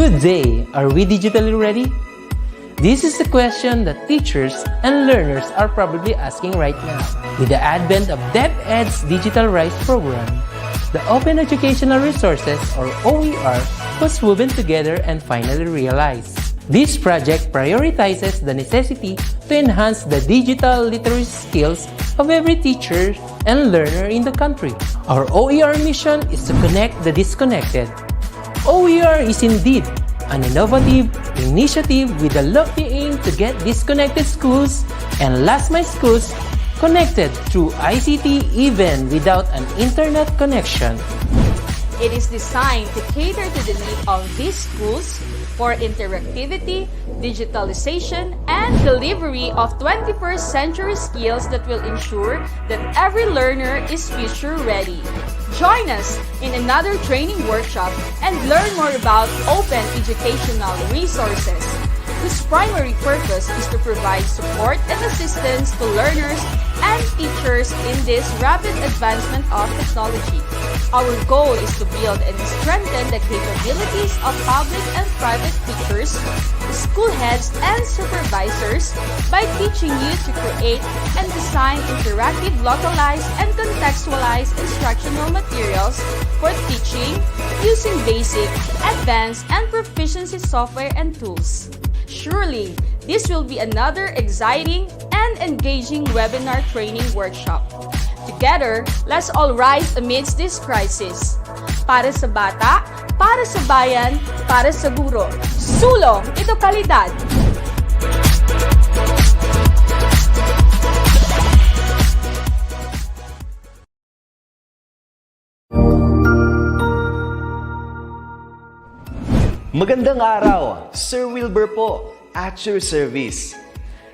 Good day! Are we digitally ready? This is the question that teachers and learners are probably asking right now. With the advent of DepEd's Digital Rise program, the Open Educational Resources, or OER, was woven together and finally realized. This project prioritizes the necessity to enhance the digital literacy skills of every teacher and learner in the country. Our OER mission is to connect the disconnected. OER is indeed an innovative initiative with a lofty aim to get disconnected schools and last-mile schools connected through ICT even without an internet connection. It is designed to cater to the need of these schools for interactivity, digitalization, and delivery of 21st century skills that will ensure that every learner is future ready. Join us in another training workshop and learn more about open educational resources, whose primary purpose is to provide support and assistance to learners and teachers in this rapid advancement of technology. Our goal is to build and strengthen the capabilities of public and private teachers, school heads, and supervisors by teaching you to create and design interactive, localized, and contextualized instructional materials for teaching using basic, advanced, and proficiency software and tools. Surely, this will be another exciting and engaging webinar training workshop. Together, let's all rise amidst this crisis. Para sa bata, para sa bayan, para sa guro. Sulong, ito kalidad! Magandang araw! Sir Wilbur po, at your service.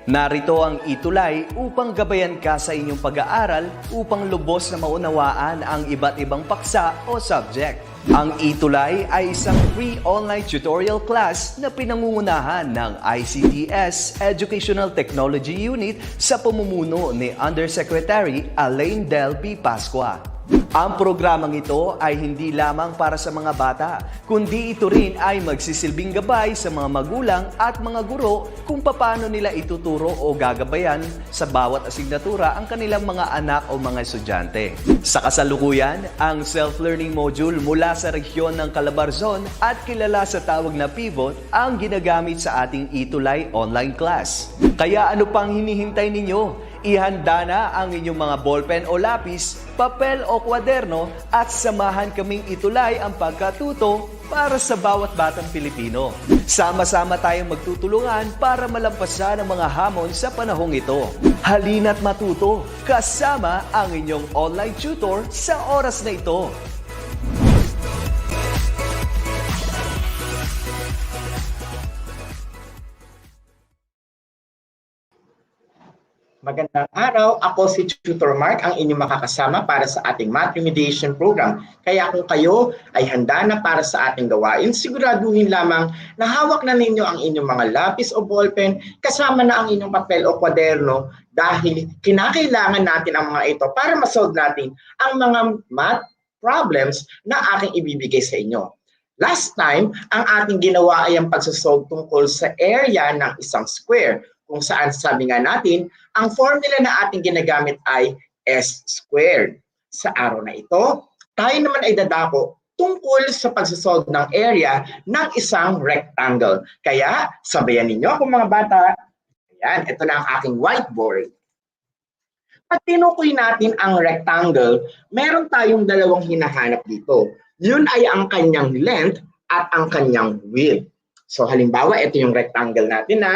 Narito ang ETUlay upang gabayan ka sa inyong pag-aaral upang lubos na maunawaan ang iba't ibang paksa o subject. Ang ETUlay ay isang free online tutorial class na pinangungunahan ng DepEd Educational Technology Unit sa pamumuno ni Undersecretary Elaine Del P. Pascua. Ang programang ito ay hindi lamang para sa mga bata, kundi ito rin ay magsisilbing gabay sa mga magulang at mga guro kung paano nila ituturo o gagabayan sa bawat asignatura ang kanilang mga anak o mga estudyante. Sa kasalukuyan, ang self-learning module mula sa rehiyon ng Calabarzon at kilala sa tawag na pivot ang ginagamit sa ating ETUlay online class. Kaya ano pang hinihintay ninyo? Ihanda na ang inyong mga ballpen o lapis, papel o kwaderno at samahan kaming itulay ang pagkatuto para sa bawat batang Pilipino. Sama-sama tayong magtutulungan para malampasan ang mga hamon sa panahong ito. Halina't matuto kasama ang inyong online tutor sa oras na ito. Magandang araw, ako si Tutor Mark, ang inyong makakasama para sa ating Math Remediation program. Kaya kung kayo ay handa na para sa ating gawain, siguraduhin lamang na hawak na ninyo ang inyong mga lapis o ballpen, kasama na ang inyong papel o kwaderno dahil kinakailangan natin ang mga ito para masolve natin ang mga math problems na aking ibibigay sa inyo. Last time, ang ating ginawa ay ang pagsasolve tungkol sa area ng isang square, kung saan sabi nga natin, ang formula na ating ginagamit ay S squared. Sa araw na ito, tayo naman ay dadako tungkol sa pagsasolve ng area ng isang rectangle. Kaya, sabayan ninyo ako mga bata. Ayan, ito na ang aking whiteboard. Pag tinukoy natin ang rectangle, meron tayong dalawang hinahanap dito. Yun ay ang kanyang length at ang kanyang width. So halimbawa, ito yung rectangle natin na.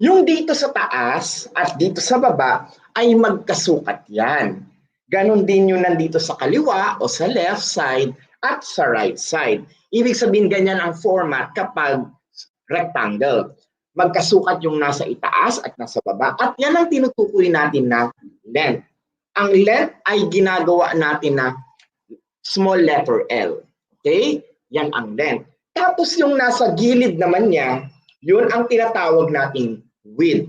Yung dito sa taas at dito sa baba ay magkasukat yan. Ganon din yung nandito sa kaliwa o sa left side at sa right side. Ibig sabihin ganyan ang format kapag rectangle. Magkasukat yung nasa itaas at nasa baba. At yan ang tinutukoy natin na length. Ang length ay ginagawa natin na small letter L. Okay? Yan ang length. Tapos yung nasa gilid naman niya, yun ang tinatawag nating width.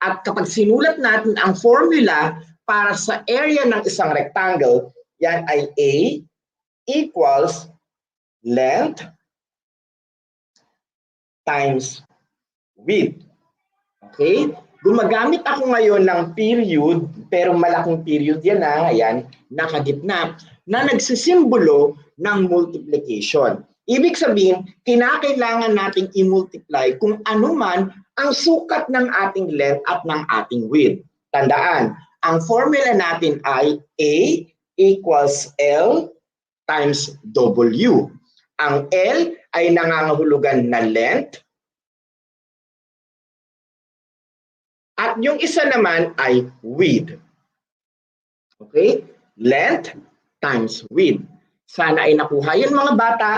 At kapag sinulat natin ang formula para sa area ng isang rectangle, yan ay A equals length times width. Okay? Gumagamit ako ngayon ng period, pero malaking period yan ayan, nakagitna, na nagsisimbolo ng multiplication. Ibig sabihin, kinakailangan nating i-multiply kung ano man ang sukat ng ating length at ng ating width. Tandaan, ang formula natin ay A equals L times W. Ang L ay nangangahulugan na length, at yung isa naman ay width. Okay? Length times width. Sana ay nakuha yun mga bata.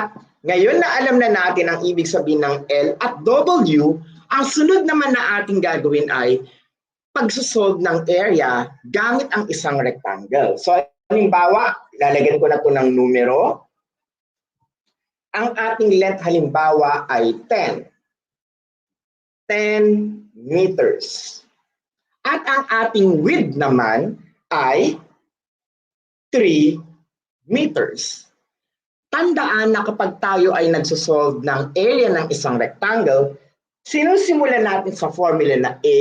Ngayon na alam na natin ang ibig sabihin ng L at W, ang sunod naman na ating gagawin ay pagsusolve ng area gamit ang isang rectangle. So, halimbawa, lalagyan ko na ito ng numero. Ang ating length halimbawa ay 10. 10 meters. At ang ating width naman ay 3 meters. Tandaan na kapag tayo ay nagsosolve ng area ng isang rectangle, sinusimulan natin sa formula na A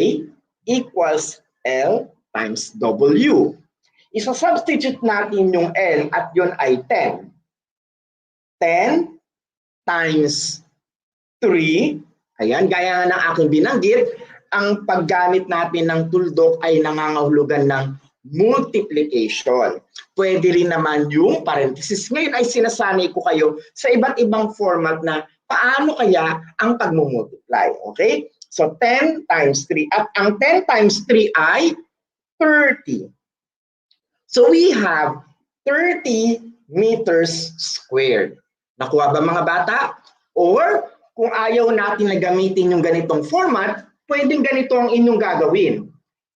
equals L times W. Isa-substitute natin yung L at yun ay 10. 10 times 3, ayan, gaya ng aking binanggit, ang paggamit natin ng tuldok ay nangangahulugan ng multiplication. Pwede rin naman yung parenthesis. Ngayon ay sinasanay ko kayo sa iba't ibang format na paano kaya ang pagmumultiply. Okay? So 10 times 3. At ang 10 times 3 ay 30. So we have 30 meters squared. Nakuha ba mga bata? Or kung ayaw natin na gamitin yung ganitong format, pwedeng ganito ang inyong gagawin.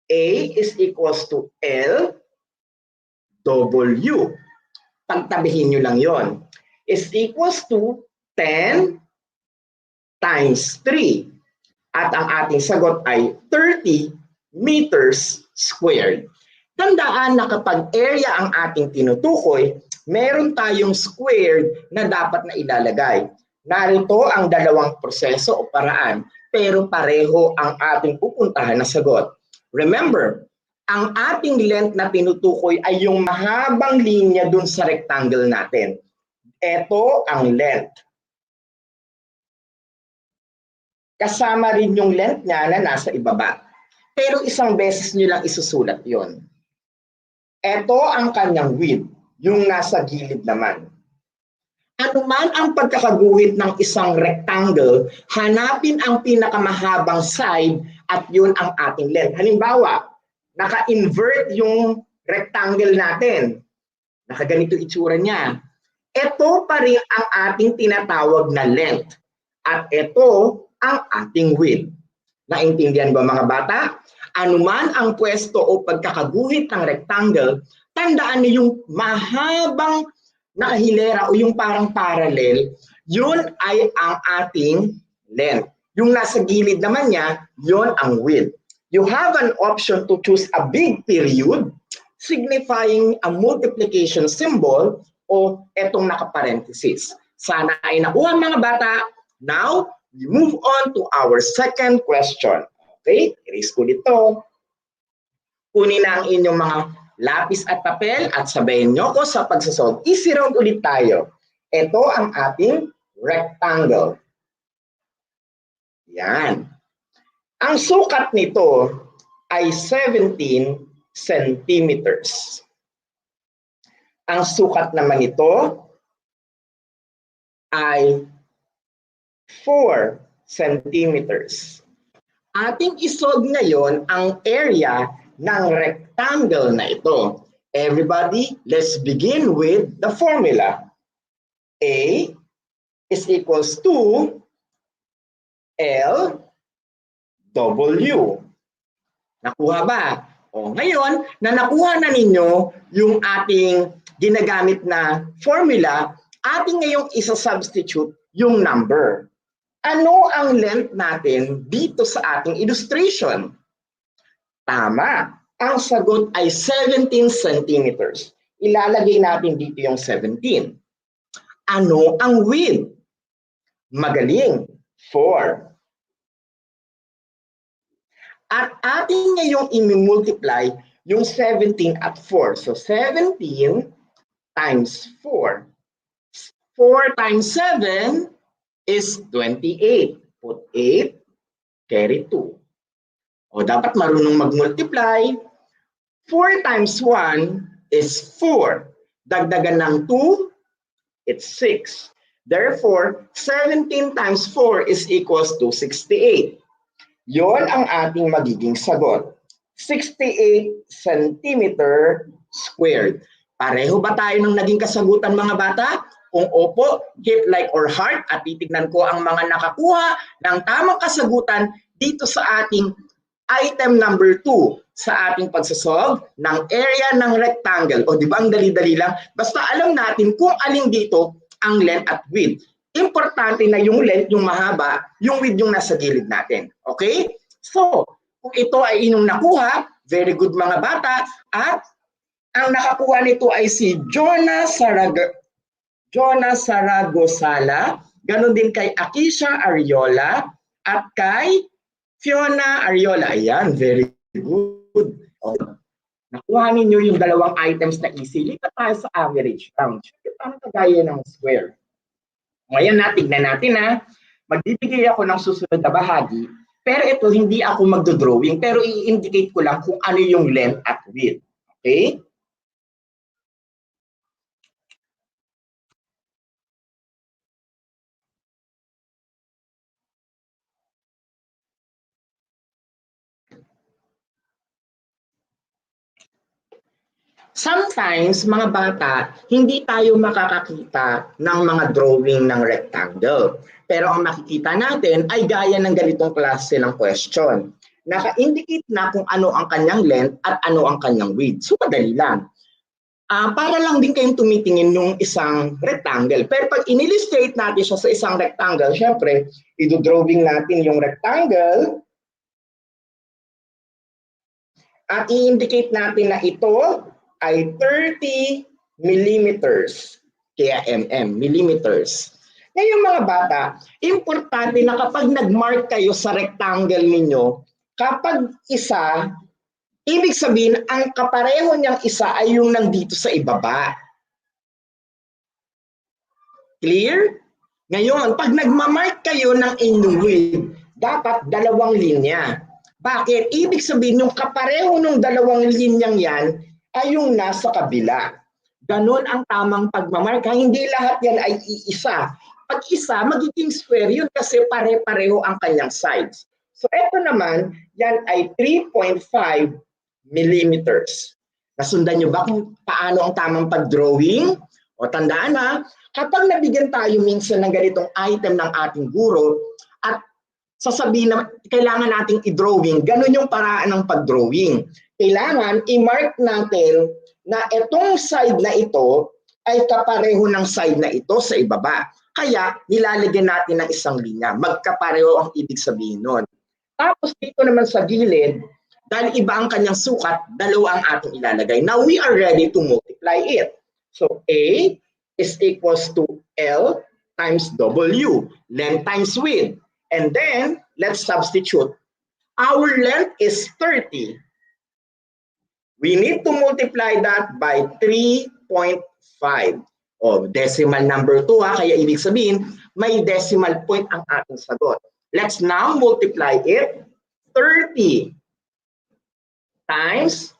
A is equals to L W. Pagtabihin nyo lang yon. Is equals to 10 times 3. At ang ating sagot ay 30 meters squared. Tandaan na kapag area ang ating tinutukoy, meron tayong squared na dapat na ilalagay. Narito ang dalawang proseso o paraan, pero pareho ang ating pupuntahan na sagot. Remember, ang ating length na tinutukoy ay yung mahabang linya dun sa rectangle natin. Ito ang length. Kasama rin yung length niya na nasa ibaba. Pero isang beses nyo lang isusulat yon. Ito ang kanyang width, yung nasa gilid naman. Ano man ang pagkakaguhit ng isang rectangle, hanapin ang pinakamahabang side at yun ang ating length. Halimbawa, naka-invert yung rectangle natin. Nakaganito itsura niya. Ito pa rin ang ating tinatawag na length. At ito ang ating width. Naintindihan ba mga bata? Ano man ang pwesto o pagkakaguhit ng rectangle, tandaan niyo yung mahabang na hilera o yung parang parallel, yun ay ang ating length. Yung nasa gilid naman niya, yun ang width. You have an option to choose a big period signifying a multiplication symbol o etong nakaparenthesis. Sana ay nakuha mga bata. Now, we move on to our second question. Okay, erase ko dito. Kunin na ang inyong mga lapis at papel at sabayin nyo ko sa pagsasolve. Easy round ulit tayo. Ito ang ating rectangle. Yan. Ang sukat nito ay 17 centimeters. Ang sukat naman nito ay 4 centimeters. Ating isolve ngayon ang area ng rectangle na ito. Everybody, let's begin with the formula. A is equals to L W. Nakuha ba? O ngayon, na nakuha na ninyo yung ating ginagamit na formula, ating ngayong isa-substitute yung number. Ano ang length natin dito sa ating illustration? Tama. Ang sagot ay 17 centimeters. Ilalagay natin dito yung 17. Ano ang width? Magaling. 4. At atin ngayong i-multiply yung 17 at 4. So 17 times 4. 4 times 7 is 28. Put 8, carry 2. O dapat marunong mag-multiply. 4 times 1 is 4. Dagdagan ng 2, it's 6. Therefore, 17 times 4 is equals to 68. Yon ang ating magiging sagot. 68 centimeter squared. Pareho ba tayo ng naging kasagutan mga bata? Kung opo, hit like or heart at titignan ko ang mga nakakuha ng tamang kasagutan dito sa ating item number 2 sa ating pagsasolve ng area ng rectangle. O di ba ang dali-dali lang? Basta alam natin kung alin dito ang length at width. Importante na yung length, yung mahaba, yung width yung nasa gilid natin. Okay? So, kung ito ay inyong nakuha, very good mga bata, at ang nakakuha nito ay si Jonah Saragosala, ganun din kay Akisha Ariola, at kay Fiona Ariola. Ayan, very good. Okay. Nakuha ninyo yung dalawang items na easy. Lipat tayo sa average round. Paano kagaya ng square? Ngayon tignan natin ha. Magbibigay ako ng susunod na bahagi. Pero ito, hindi ako magdodrawing. Pero i-indicate ko lang kung ano yung length at width. Okay? Sometimes, mga bata, hindi tayo makakakita ng mga drawing ng rectangle. Pero ang makikita natin ay gaya ng ganitong klase ng question. Naka-indicate na kung ano ang kanyang length at ano ang kanyang width. So, madali lang. Para lang din kayong tumitingin yung isang rectangle. Pero pag in-illustrate natin siya sa isang rectangle, syempre, i-drawing natin yung rectangle at i-indicate natin na ito ay 30 millimeters. Kaya millimeters. Ngayon mga bata, importante na kapag nag-mark kayo sa rectangle ninyo, kapag isa, ibig sabihin, ang kapareho niyang isa ay yung nandito sa ibaba. Clear? Ngayon, pag nagmamark kayo ng inyong width, dapat dalawang linya. Bakit? Ibig sabihin, yung kapareho ng dalawang linyang yan ay yung nasa kabila. Ganon ang tamang pagmamark. Hindi lahat yan ay iisa. Pag isa, magiging square yun kasi pare-pareho ang kanyang sides. So ito naman, yan ay 3.5 millimeters. Nasundan nyo ba kung paano ang tamang pag-drawing? O tandaan ha, kapag nabigyan tayo minsan ng ganitong item ng ating guro at sasabihin na kailangan nating i-drawing, ganun yung paraan ng pag-drawing. Kailangan i-mark natin na itong side na ito ay kapareho ng side na ito sa ibaba. Kaya nilalagyan natin ng isang linya. Magkapareho ang ibig sabihin nun. Tapos dito naman sa gilid, dahil iba ang kanyang sukat, dalawa ang ating ilalagay. Now we are ready to multiply it. So A is equals to L times W, length times width. And then, let's substitute. Our length is 30. We need to multiply that by 3.5. O, decimal number 2 ha, kaya ibig sabihin, may decimal point ang ating sagot. Let's now multiply it. 30 times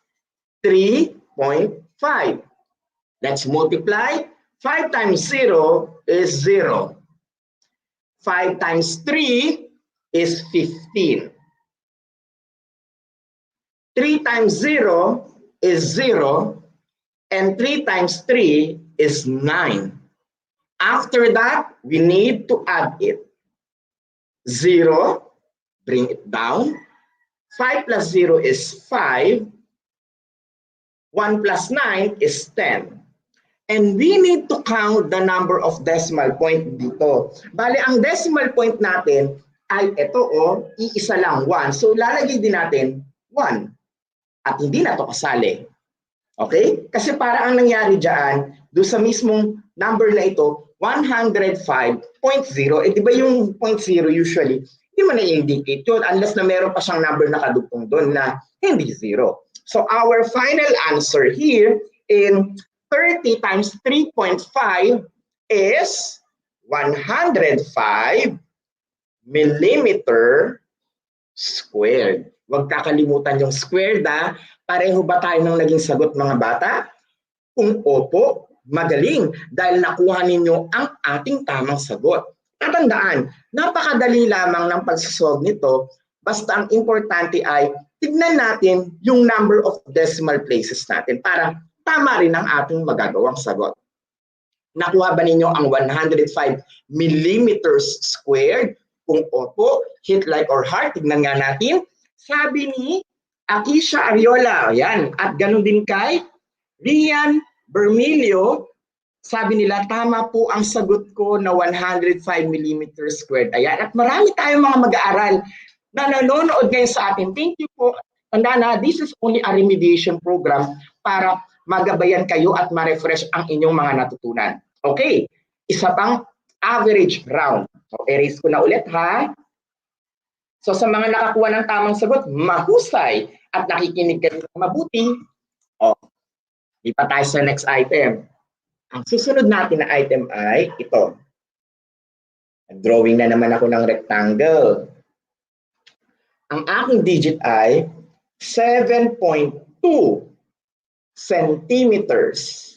3.5. Let's multiply. 5 times 0 is 0. 5 times 3 is 15. 3 times 0 is 0. And 3 times 3 is 9. After that, we need to add it. 0, bring it down. 5 plus 0 is 5. 1 plus 9 is 10. And we need to count the number of decimal point dito. Bale, ang decimal point natin ay ito iisa lang, 1. So, lalagay din natin 1. At hindi na ito kasali. Okay? Kasi para ang nangyari dyan, doon sa mismong number na ito, 105.0. Eh, di ba yung 0.0 usually, hindi mo na-indicate yun unless na meron pa siyang number na kadugtong doon na hindi 0. So our final answer here in 30 times 3.5 is 105 millimeter squared. Huwag kakalimutan yung squared ha. Pareho ba tayo ng naging sagot mga bata? Kung opo, magaling dahil nakuha ninyo ang ating tamang sagot. Tatandaan, napakadali lamang ng pagsasolve nito, basta ang importante ay tignan natin yung number of decimal places natin para tama rin ang ating magagawang sagot. Nakuha ba ninyo ang 105 millimeters squared? Kung opo, hit like or heart. Tignan nga natin. Sabi ni Akisha Ariola, yan, at ganun din kay Rian Bermilio, sabi nila, tama po ang sagot ko na 105 millimeters squared. Ayan, at marami tayong mga mag-aaral na nanonood ngayon sa atin. Thank you po. Tandaan na, this is only a remediation program para magabayan kayo at ma-refresh ang inyong mga natutunan. Okay, isa pang average round. So, erase ko na ulit ha. So sa mga nakakuha ng tamang sagot, mahusay at nakikinig kayo ng mabuti. O, di pa tayo sa next item. Ang susunod natin na item ay ito. Drawing na naman ako ng rectangle. Ang aking digit ay 7.2 centimeters.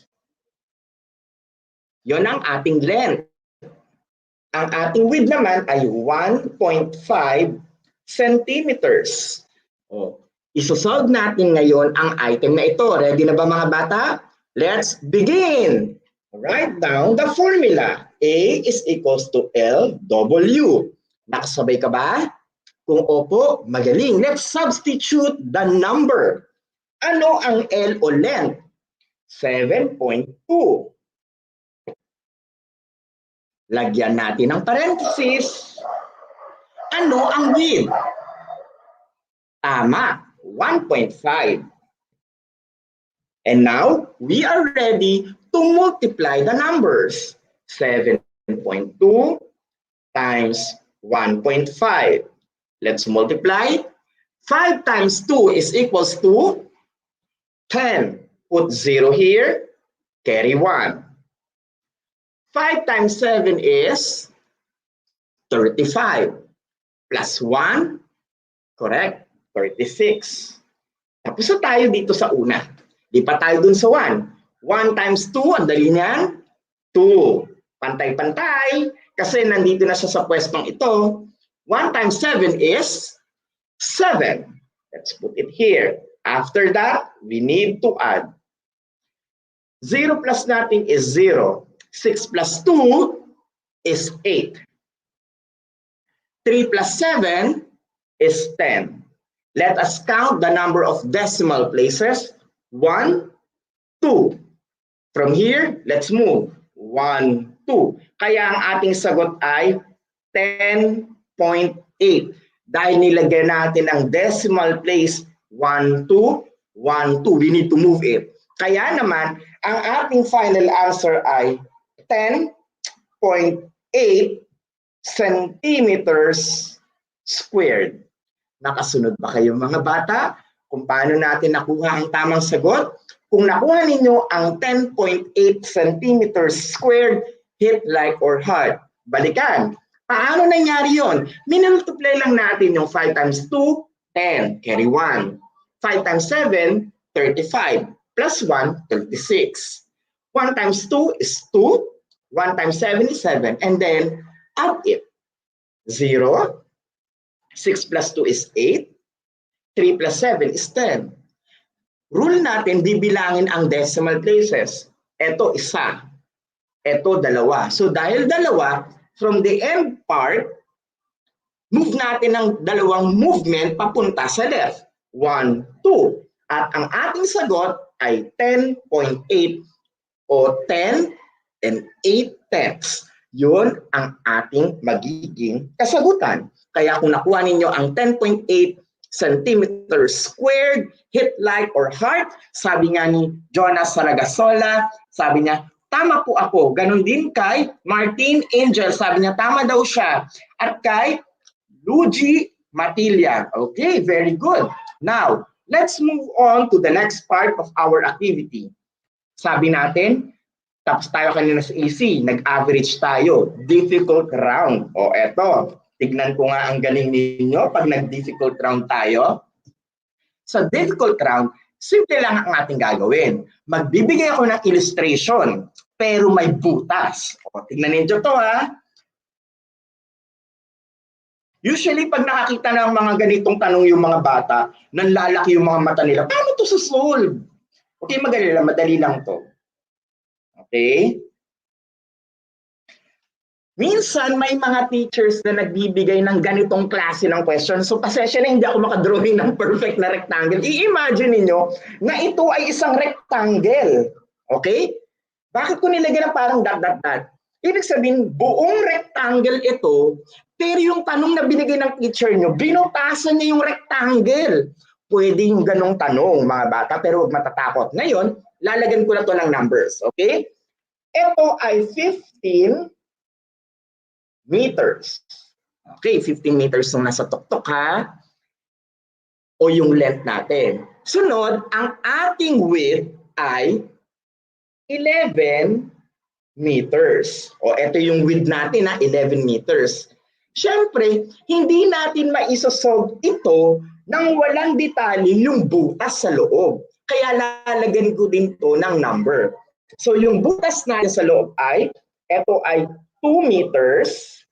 Yon ang ating length. Ang ating width naman ay 1.5 centimeters. O, isosolve natin ngayon ang item na ito. Ready na ba mga bata? Let's begin! Write down the formula. A is equals to LW. Nakasabay ka ba? Kung opo, magaling. Let's substitute the number. Ano ang L o length? 7.2. Lagyan natin ng parenthesis. Ano ang width? Tama, 1.5. And now, we are ready to multiply the numbers. 7.2 times 1.5. Let's multiply. 5 times 2 is equals to 10. Put 0 here, carry 1. 5 times 7 is 35. Plus 1, correct, 36. Tapos na tayo dito sa una. Di pa tayo dun sa 1. 1 times 2, ang dali niyan, 2. Pantay-pantay, kasi nandito na siya sa pwestong ito. 1 times 7 is 7. Let's put it here. After that, we need to add. 0 plus natin is 0. 6 plus 2 is 8. 3 plus 7 is 10. Let us count the number of decimal places. 1, 2. From here, let's move. 1, 2. Kaya ang ating sagot ay 10.8. Dahil nilagyan natin ang decimal place 1, 2, 1, 2. We need to move it. Kaya naman, ang ating final answer ay 10.8 centimeters squared. Nakasunod ba kayo mga bata? Kung paano natin nakuha ang tamang sagot? Kung nakuha ninyo ang 10.8 centimeters squared, hit like or heart. Balikan. Paano nangyari yun? Minultiply lang natin yung 5 times 2, 10. Carry 1. 5 times 7, 35. Plus 1, 36. 1 times 2 is 2. 1 times 7 is 7. And then, add it. 0. 6 plus 2 is 8. 3 plus 7 is 10. Rule natin, bibilangin ang decimal places. Ito, isa. Ito, dalawa. So, dahil dalawa, from the end part, move natin ang dalawang movement papunta sa left. 1, 2. At ang ating sagot ay 10.8 o 10 and 8 tenths. Yun ang ating magiging kasagutan. Kaya kung nakuha ninyo ang 10.8 centimeters squared, hit like or heart, sabi nga ni Jonas Saragasola, sabi niya, Tama po ako. Ganon din kay Martin Angel. Sabi niya, tama daw siya. At kay Luigi Matilla. Okay, very good. Now, let's move on to the next part of our activity. Sabi natin, tapos tayo kanina sa AC, nag-average tayo. Difficult round. O eto, tignan ko nga ang galing ninyo pag nag-difficult round tayo. Sa difficult round, simple lang ang ating gagawin. Magbibigay ako ng illustration, pero may butas. O, tignan ninyo to ha. Usually, pag nakakita ng mga ganitong tanong yung mga bata, nanlalaki yung mga mata nila, paano to solve? Okay, madali lang to. Okay? Minsan, may mga teachers na nagbibigay ng ganitong klase ng question. So, pasensya na hindi ako makadrawing ng perfect na rectangle. I-imagine niyo na ito ay isang rectangle. Okay? Bakit ko nilagyan ng parang dot? Ibig sabihin, buong rectangle ito, pero yung tanong na binigay ng teacher nyo, binutasan niya yung rectangle. Pwede yung ganong tanong, mga bata, pero huwag matatakot. Ngayon, lalagyan ko na to ng numbers. Okay? Ito ay 15 meters. Okay, 15 meters yung nasa tuktok ha. O yung length natin. Sunod, ang ating width ay 11 meters. O ito yung width natin ha, 11 meters. Siyempre, hindi natin maisosolve ito nang walang detalye yung butas sa loob. Kaya lalagyan ko din to ng number. So yung butas natin sa loob ay, ito ay 2 meters.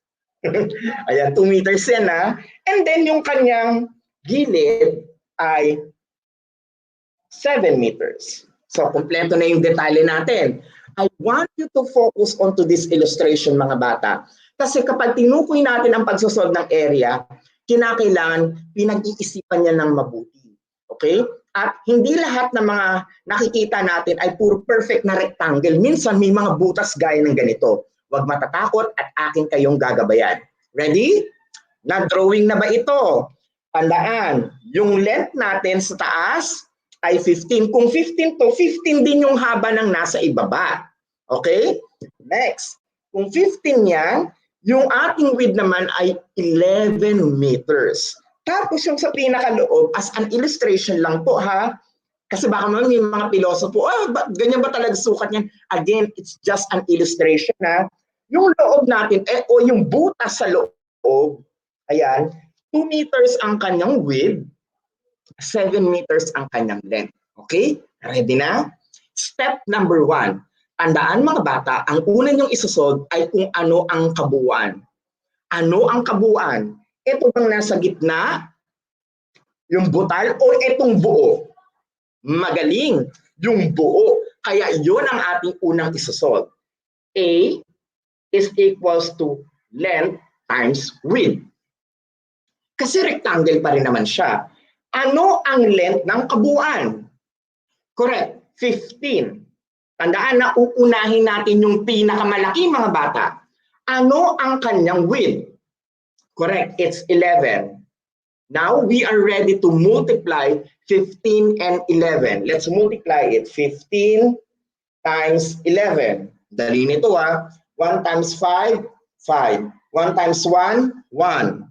Ayan, 2 meters yan ha. And then yung kanyang gilid ay 7 meters. So, kumpleto na yung detalye natin. I want you to focus onto this illustration, mga bata. Kasi kapag tinukoy natin ang pagsosolve ng area, kinakailangan pinag-iisipan niya ng mabuti. Okay? At hindi lahat ng mga nakikita natin ay puro perfect na rectangle. Minsan may mga butas gaya ng ganito. Huwag matatakot at akin kayong gagabayan. Ready? Na-drawing na ba ito? Tandaan, yung length natin sa taas ay 15. Kung 15 to, 15 din yung haba ng nasa ibaba. Okay? Next. Kung 15 yan, yung ating width naman ay 11 meters. Tapos yung sa pinakaloob, as an illustration lang po ha, kasi baka may mga pilosopo, ganyan ba talaga sukat niyan? Again, it's just an illustration ha. Yung loob natin, o yung butas sa loob, ayan, 2 meters ang kanyang width, 7 meters ang kanyang length. Okay? Ready na? Step number 1. Tandaan mga bata, ang una nyong isosolve ay kung ano ang kabuuan. Ano ang kabuuan? Ito bang nasa gitna? Yung butal o itong buo? Magaling. Yung buo. Kaya yun ang ating unang isosolve. A is equals to length times width. Kasi rectangle pa rin naman siya. Ano ang length ng kabuuan? Correct, 15. Tandaan na uunahin natin yung pinakamalaki mga bata. Ano ang kanyang width? Correct, it's 11. Now, we are ready to multiply 15 and 11. Let's multiply it. 15 times 11. Dali nito ha. 1 times 5, 5. 1 times 1, 1.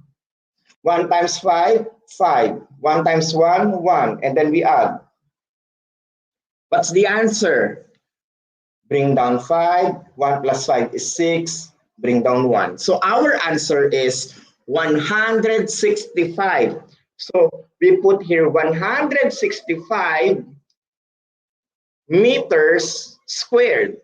1 times 5, 5. 1 times 1, 1. And then we add. What's the answer? Bring down 5. 1 plus 5 is 6. Bring down 1. So our answer is 165. So we put here 165 meters squared.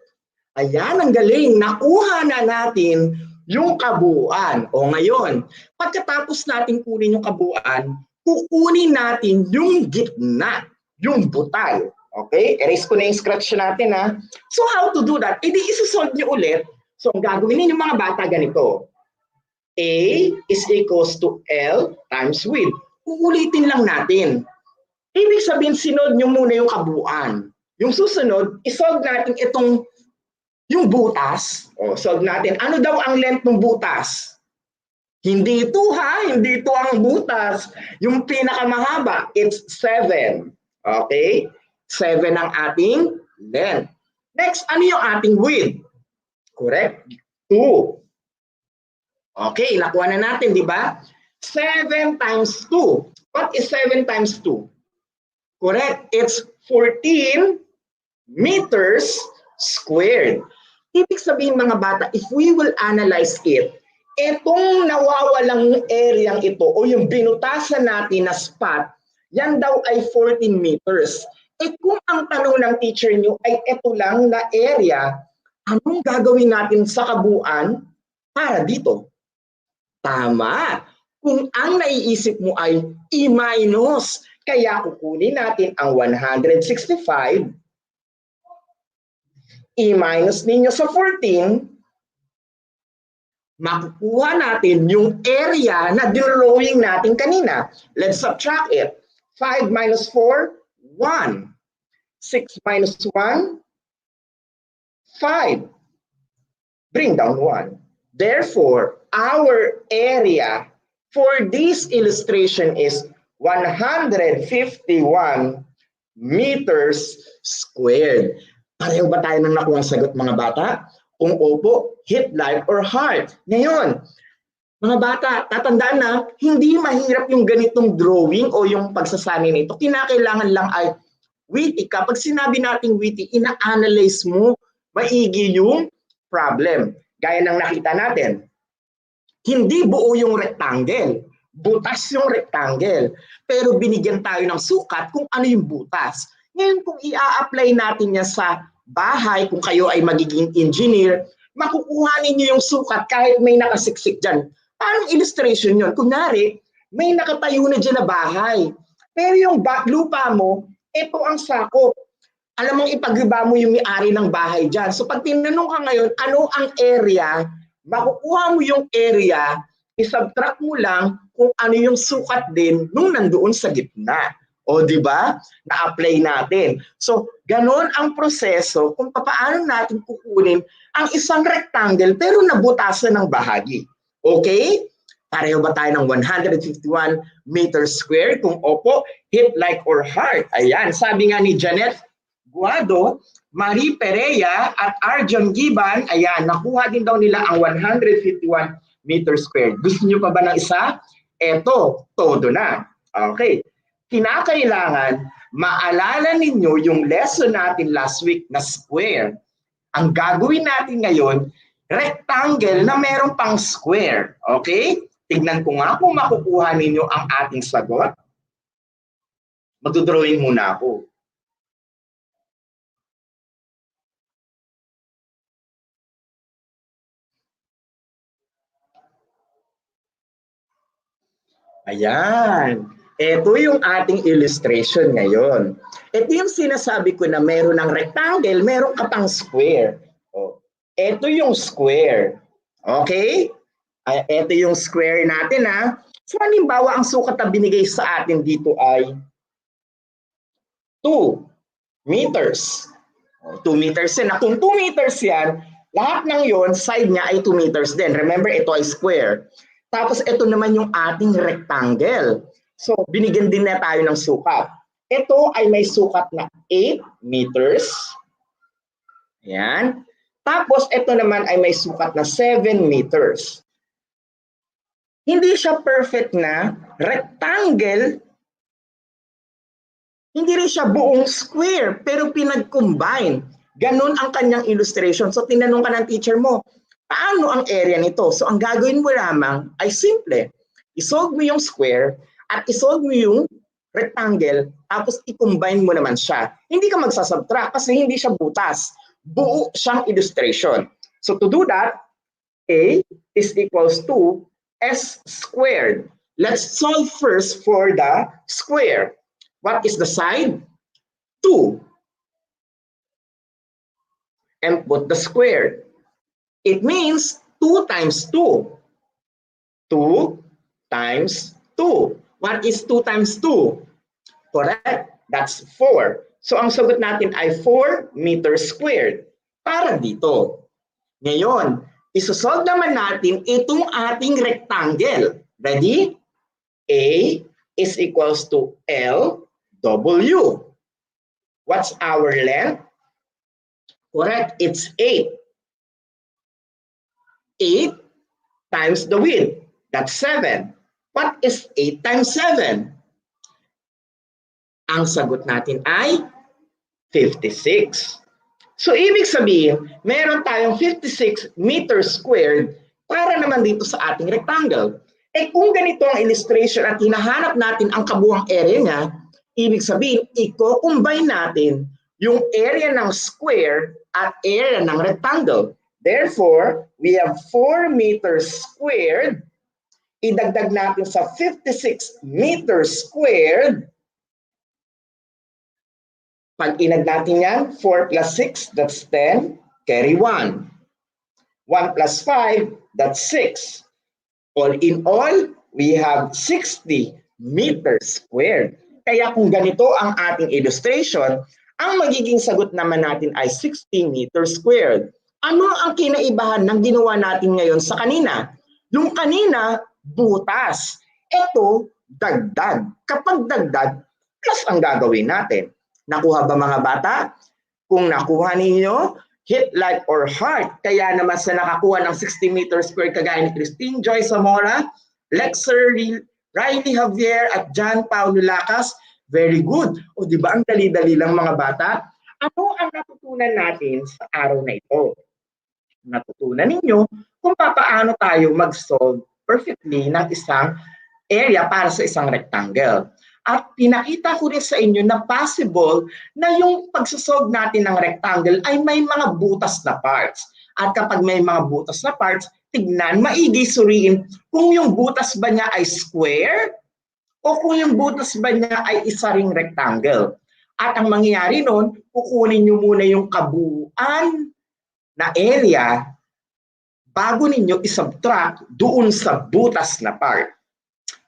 Ayan, ang galing. Nakuha na natin yung kabuuan. O ngayon, pagkatapos natin kunin yung kabuuan, kukunin natin yung gitna, yung butal. Okay? Erase ko na yung scratch natin ha. So how to do that? Edi isusolve nyo ulit. So ang gagawin ninyo mga bata ganito. A is equals to L times width. Uulitin lang natin. Ibig sabihin, sinod nyo muna yung kabuuan. Yung susunod, isolve natin itong yung butas. O, solve natin. Ano daw ang length ng butas? Hindi ito ha. Hindi ito ang butas. Yung pinakamahaba, it's 7. Okay? 7 ang ating length. Next, ano yung ating width? Correct. 2. Okay, nakuha na natin, di ba? 7 times 2. What is 7 times 2? Correct. It's 14 meters squared. Ibig sabihin mga bata, if we will analyze it, itong nawawalang area ito o yung binutasan natin na spot, yan daw ay 14 meters. Kung ang tanong ng teacher nyo ay ito lang na area, anong gagawin natin sa kabuuan para dito? Tama. Kung ang naiisip mo ay i-minus, kaya kukunin natin ang 165, i-minus ninyo sa 14, makukuha natin yung area na drawing natin kanina. Let's subtract it. 5 minus 4, 1. 6 minus 1, 5. Bring down 1. Therefore, our area for this illustration is 151 meters squared. Pareho ba tayo nang nakuha ang sagot mga bata? Kung opo, hit like or heart. Ngayon, mga bata, tatandaan na hindi mahirap yung ganitong drawing o yung pagsasanay nito. Kinakailangan lang ay witty. Kapag sinabi nating witty, ina-analyze mo maigi yung problem. Gaya ng nakita natin, hindi buo yung rectangle. Butas yung rectangle. Pero binigyan tayo ng sukat kung ano yung butas. Ngayon, kung i-a-apply natin yan sa bahay, kung kayo ay magiging engineer, makukuha ninyo yung sukat kahit may nakasiksik dyan. Parang illustration yun. Kunyari, may nakatayo na dyan na bahay. Pero yung lupa mo, ito ang sakop. Alam mong ipag-iba mo yung may-ari ng bahay dyan. So pag tinanong ka ngayon, ano ang area, makukuha mo yung area, isubtract mo lang kung ano yung sukat din nung nandoon sa gitna. O di ba? Na-apply natin. So ganon ang proseso kung paano natin kukunin ang isang rectangle pero nabutasan ng bahagi. Okay? Pareho ba tayo ng 151 meters square? Kung opo, hit like or heart. Ayan, sabi nga ni Janet Guado, Marie Perea at Arjon Giban, ayan, nakuha din daw nila ang 151 meters squared. Gusto nyo pa ba ng isa? Eto, todo na. Okay. Kinakailangan, maalala ninyo yung lesson natin last week na square. Ang gagawin natin ngayon, rectangle na meron pang square. Okay? Tignan ko nga kung makukuha ninyo ang ating sagot. Magdodrawing muna ako. Ayan. Ito yung ating illustration ngayon. Ito yung sinasabi ko na meron ng rectangle, meron ka pang square. Oh. Ito yung square. Okay? Ito yung square natin ha. So halimbawa, ang sukat na binigay sa atin dito ay 2 meters. 2 meters yan. Kung 2 meters yan, lahat ng yon side niya ay 2 meters din. Remember, ito ay square. Tapos ito naman yung ating rectangle. So, binigyan din na tayo ng sukat. Ito ay may sukat na 8 meters. Ayan. Tapos ito naman ay may sukat na 7 meters. Hindi siya perfect na rectangle. Hindi rin siya buong square, pero pinag-combine. Ganon ang kanyang illustration. So, tinanong ka ng teacher mo, paano ang area nito? So, ang gagawin mo lamang ay simple. Isolve mo yung square at isolve mo yung rectangle, tapos i-combine mo naman siya. Hindi ka magsasubtract kasi hindi siya butas. Buo siyang illustration. So, to do that, A is equals to S squared. Let's solve first for the square. What is the side? 2. And put the square. It means 2 times 2. 2 times 2. What is 2 times 2? Correct. That's 4. So ang sagot natin ay 4 meters squared. Para dito. Ngayon, isosolve naman natin itong ating rectangle. Ready? A is equals to L W. What's our length? Correct, it's 8. 8 times the width, that's 7. What is 8 times 7? Ang sagot natin ay 56. So, ibig sabihin, meron tayong 56 meters squared para naman dito sa ating rectangle. Eh kung ganito ang illustration at hinahanap natin ang kabuuang area niya, ibig sabihin, i-combine natin yung area ng square at area ng rectangle. Therefore, we have 4 meters squared. Idagdag natin sa 56 meters squared. Pag inag natin yan, 4 plus 6, that's 10. Carry 1. 1 plus 5, that's 6. All in all, we have 60 meters squared. Kaya kung ganito ang ating illustration, ang magiging sagot naman natin ay 60 meters squared. Ano ang kinaibahan ng ginawa natin ngayon sa kanina? Yung kanina, butas. Ito, dagdag. Kapag dagdag, plus ang gagawin natin. Nakuha ba mga bata? Kung nakuha ninyo, hit like or heart. Kaya naman sa nakakuha ng 60 meters squared kagaya ni Christine Joy Zamora, Lexer Riley Javier at John Paulo Lacas, very good. O di ba ang dali-dali lang mga bata? Ano ang natutunan natin sa araw na ito? Natutunan ninyo kung paano tayo mag-solve perfectly ng isang area para sa isang rectangle. At pinakita ko rin sa inyo na possible na yung pagsasolve natin ng rectangle ay may mga butas na parts. At kapag may mga butas na parts, tignan, maigi suriin kung yung butas ba niya ay square o kung yung butas ba niya ay isa ring rectangle. At ang mangyayari nun, kukunin nyo muna yung kabuuan na area bago ninyo isubtract doon sa butas na part.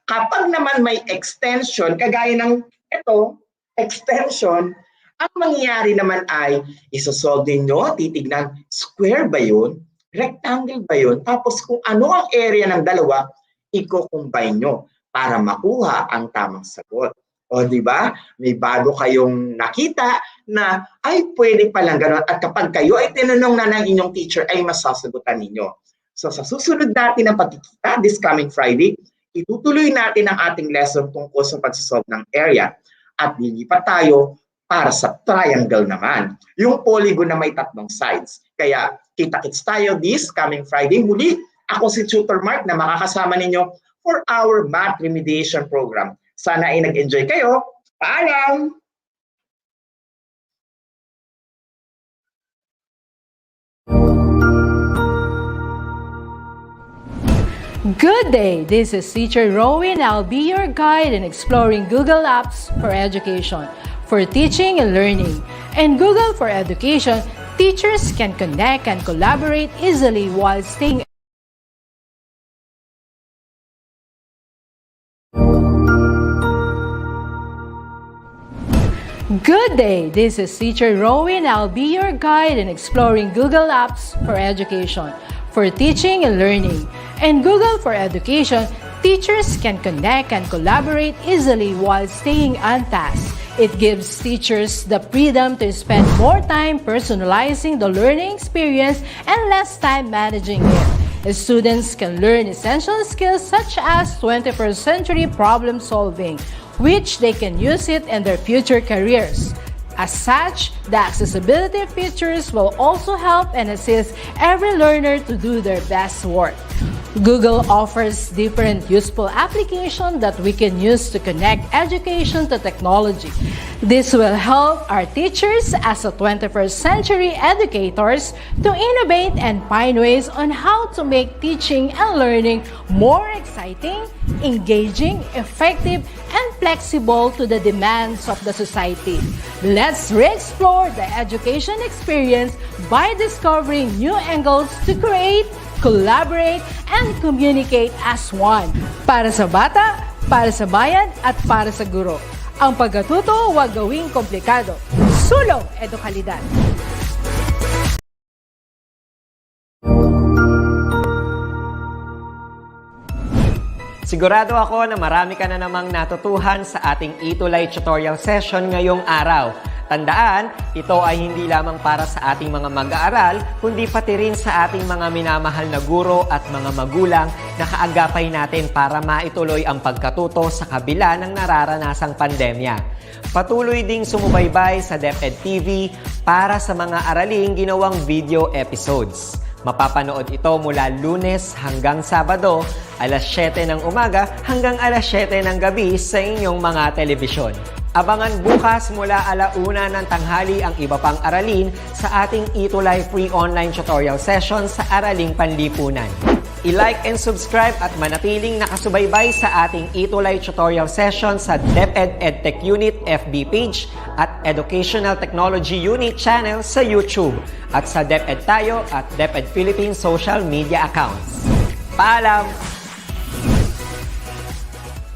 Kapag naman may extension, kagaya ng ito, extension, ang mangyayari naman ay isosolve ninyo, titignan, square ba yun? Rectangle ba yun? Tapos kung ano ang area ng dalawa, i-combine nyo para makuha ang tamang sagot. O di ba? May bago kayong nakita na ay pwede palang gano'n at kapag kayo ay tinanong na ng inyong teacher ay masasagutan ninyo. So sa susunod natin na pagkikita this coming Friday, itutuloy natin ang ating lesson tungkol sa pagsasolve ng area at lilipat tayo para sa triangle naman. Yung polygon na may tatlong sides. Kaya kita-kits tayo this coming Friday. Muli, ako si Tutor Mark na makakasama ninyo for our math remediation program. Sana ay nag-enjoy kayo. Paalam! Good day! This is Teacher Rowan. I'll be your guide in exploring Google Apps for Education, for teaching and learning. In Google for Education, teachers can connect and collaborate easily while staying Good day! This is Teacher Rowan. I'll be your guide in exploring Google Apps for Education, for teaching and learning. In Google for Education, teachers can connect and collaborate easily while staying on task. It gives teachers the freedom to spend more time personalizing the learning experience and less time managing it. Students can learn essential skills such as 21st century problem solving, which they can use it in their future careers. As such, the accessibility features will also help and assist every learner to do their best work. Google offers different useful applications that we can use to connect education to technology. This will help our teachers as a 21st century educators to innovate and find ways on how to make teaching and learning more exciting, engaging, effective, and flexible to the demands of the society. Let's re-explore the education experience by discovering new angles to create, collaborate, and communicate as one. Para sa bata, para sa bayan, at para sa guro. Ang pagkatuto huwag gawing komplikado. Sulong edukalidad. Sigurado ako na marami ka na namang natutuhan sa ating ETUlay tutorial session ngayong araw. Tandaan, ito ay hindi lamang para sa ating mga mag-aaral, kundi pati rin sa ating mga minamahal na guro at mga magulang na kaagapay natin para maituloy ang pagkatuto sa kabila ng nararanasang pandemya. Patuloy ding sumubaybay sa DepEd TV para sa mga araling ginawang video episodes. Mapapanood ito mula Lunes hanggang Sabado, alas 7 ng umaga hanggang alas 7 ng gabi sa inyong mga telebisyon. Abangan bukas mula 1:00 ng tanghali ang iba pang aralin sa ating ETUlay free online tutorial session sa Araling Panlipunan. I-like and subscribe at manatiling nakasubaybay sa ating ETUlay tutorial session sa DepEd Edtech Unit FB page at Educational Technology Unit channel sa YouTube at sa DepEd Tayo at DepEd Philippines social media accounts. Paalam!